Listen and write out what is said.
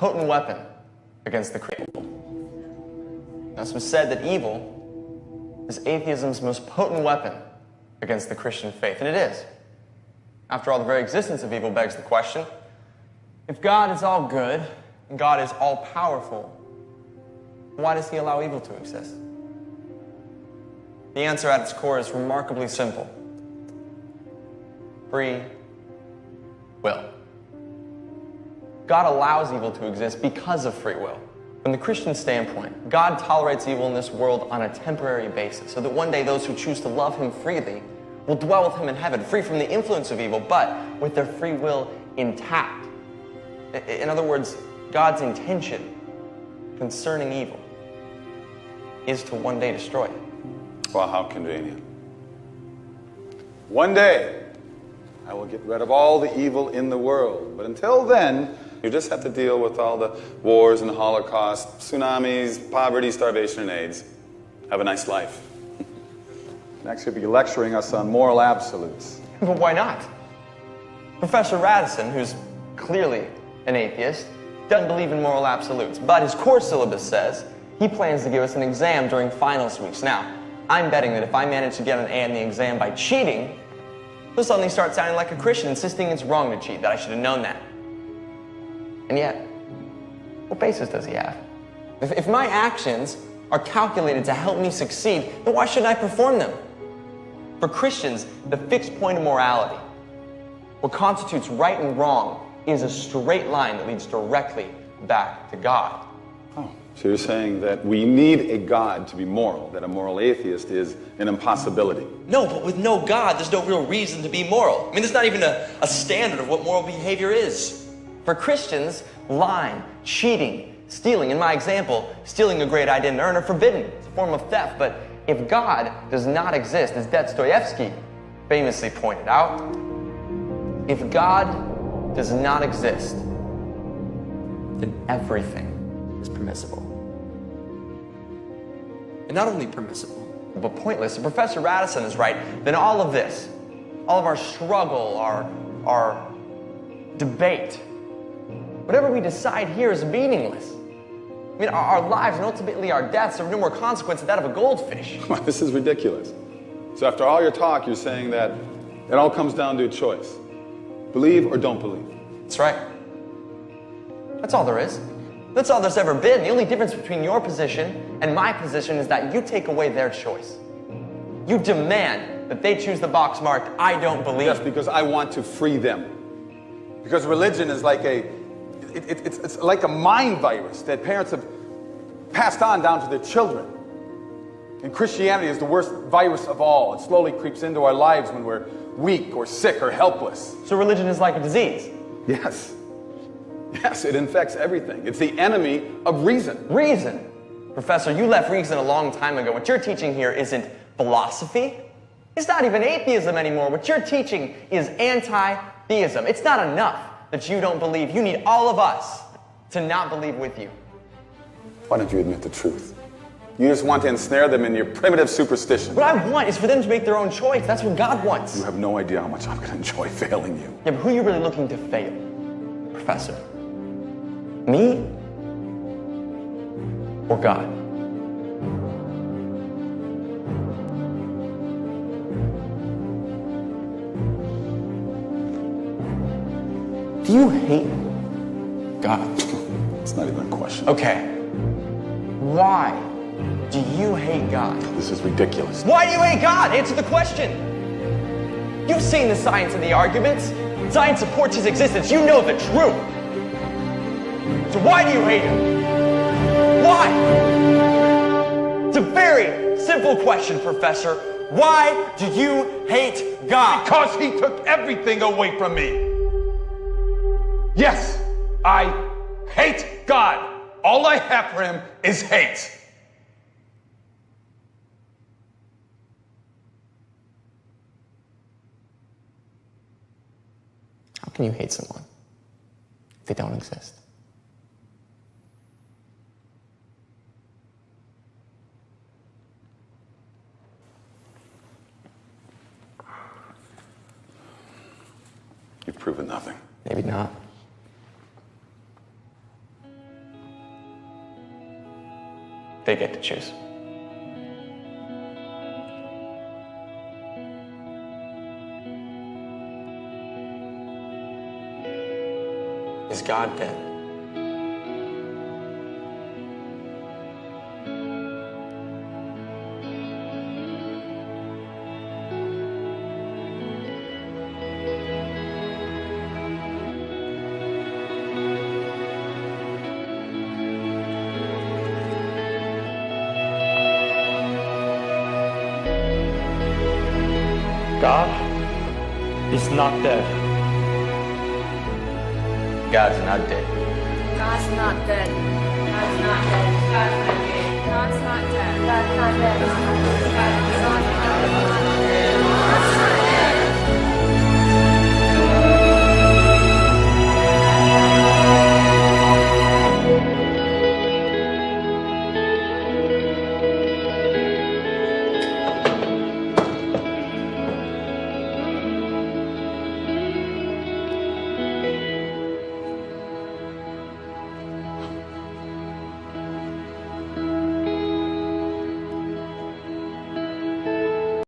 potent weapon against the creative. Now, it's been said that evil is atheism's most potent weapon against the Christian faith, and it is. After all, the very existence of evil begs the question, if God is all good and God is all powerful, why does he allow evil to exist? The answer at its core is remarkably simple. Free will. God allows evil to exist because of free will. From the Christian standpoint, God tolerates evil in this world on a temporary basis, so that one day those who choose to love him freely will dwell with him in heaven, free from the influence of evil, but with their free will intact. In other words, God's intention concerning evil is to one day destroy it. Well, how convenient. One day, I will get rid of all the evil in the world. But until then, you just have to deal with all the wars and Holocaust, tsunamis, poverty, starvation, and AIDS. Have a nice life. Next, you'll be lecturing us on moral absolutes. But why not? Professor Radisson, who's clearly an atheist, doesn't believe in moral absolutes, but his course syllabus says he plans to give us an exam during finals weeks. Now, I'm betting that if I manage to get an A in the exam by cheating, he'll suddenly start sounding like a Christian, insisting it's wrong to cheat, that I should have known that. And yet, what basis does he have? If my actions are calculated to help me succeed, then why shouldn't I perform them? For Christians, the fixed point of morality, what constitutes right and wrong, is a straight line that leads directly back to God. Oh, so you're saying that we need a God to be moral, that a moral atheist is an impossibility. No, but with no God, there's no real reason to be moral. I mean, there's not even a standard of what moral behavior is. For Christians, lying, cheating, stealing, in my example, stealing a grade I didn't earn, are forbidden. It's a form of theft. But if God does not exist, as Dostoevsky famously pointed out, if God does not exist, then everything is permissible. And not only permissible, but pointless. If Professor Radisson is right, then all of this, all of our struggle, our debate, whatever we decide here is meaningless. I mean, our lives and ultimately our deaths are no more consequence than that of a goldfish. This is ridiculous. So after all your talk, you're saying that it all comes down to a choice. Believe or don't believe. That's right. That's all there is. That's all there's ever been. The only difference between your position and my position is that you take away their choice. You demand that they choose the box marked, I don't believe. Yes, because I want to free them. Because religion is like it's like a mind virus that parents have passed on down to their children. And Christianity is the worst virus of all. It slowly creeps into our lives when we're weak or sick or helpless. So religion is like a disease? Yes. Yes, it infects everything. It's the enemy of reason. Reason? Professor, you left reason a long time ago. What you're teaching here isn't philosophy. It's not even atheism anymore. What you're teaching is anti-theism. It's not enough that you don't believe. You need all of us to not believe with you. Why don't you admit the truth? You just want to ensnare them in your primitive superstition. What I want is for them to make their own choice. That's what God wants. You have no idea how much I'm going to enjoy failing you. Yeah, but who are you really looking to fail, Professor? Me? Or God? Do you hate God? It's not even a question. Okay. Why do you hate God? This is ridiculous. Why do you hate God? Answer the question. You've seen the science and the arguments. Science supports his existence. You know the truth. So why do you hate him? Why? It's a very simple question, Professor. Why do you hate God? Because he took everything away from me. Yes, I hate God. All I have for him is hate. How can you hate someone if they don't exist? You've proven nothing. Maybe not. They get to choose. Is God dead? God is not dead. God's not dead. God's not dead. God's not dead. God's not dead. God's not dead. God's not dead. God's not dead.